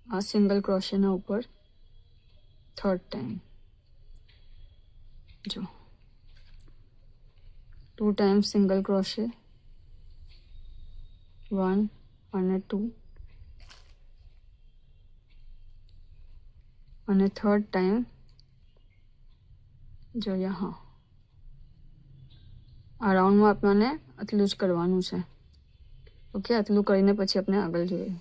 આ સિંગલ ક્રોશેના ઉપર third time જો 2 ટાઈમ સિંગલ ક્રોશે 1 અને 2 અને થર્ડ ટાઈમ જો યહાં આ રાઉન્ડમાં આપણને આટલું જ કરવાનું છે. ઓકે, આટલું કરીને પછી આપણે આગળ જોઈએ.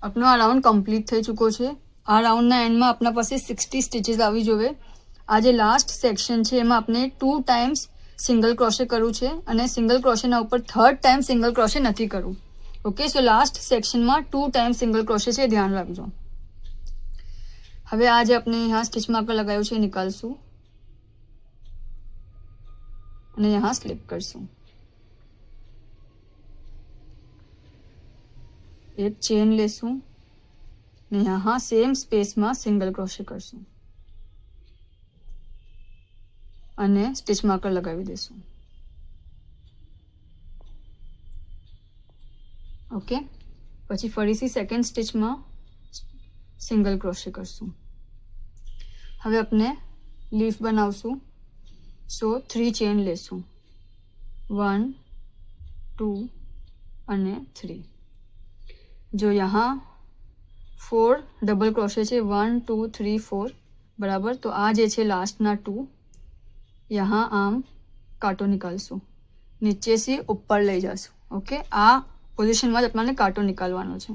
આપણો આ રાઉન્ડ કમ્પ્લીટ થઈ ચૂક્યો છે. આ રાઉન્ડના એન્ડમાં આપણા પાસે 60 સ્ટિચીસ આવી જોઈએ. આ જે લાસ્ટ સેક્શન છે એમાં આપણે 2 ટાઈમ્સ સિંગલ ક્રોશે કરવું છે અને સિંગલ ક્રોશેના ઉપર થર્ડ ટાઈમ સિંગલ ક્રોશે નથી કરવું. ઓકે, સો લાસ્ટ સેક્શનમાં 2 ટાઈમ સિંગલ ક્રોશે છે, ધ્યાન રાખજો. હવે આ જે આપણે यहाँ સ્ટિચમાં આપણે લગાવ્યું છે નિકાલશું અને यहाँ સ્લિપ કરશું. एक चेन लेसूं ने यहाँ सेम स्पेस में सिंगल क्रोशे करसूं અને સ્ટિચ માર્કર લગાવી દેશું. ઓકે, પછી ફરીથી સેકન્ડ સ્ટિચમાં સિંગલ ક્રોશે કરશું. હવે આપણે લીફ બનાવશું. સો 3 ચેન લેશું 1 2 અને 3. जो यहाँ 4 डबल क्रोशे છે 1 2 3 4 बराबर. तो आ जे છે लास्टना 2 यहाँ आम कांटो निकालશું, नीचे से ऊपर લઈ જશું. ઓકે, આ પોઝિશનમાં જ આપણને કાંટો નીકાળવાનો છે.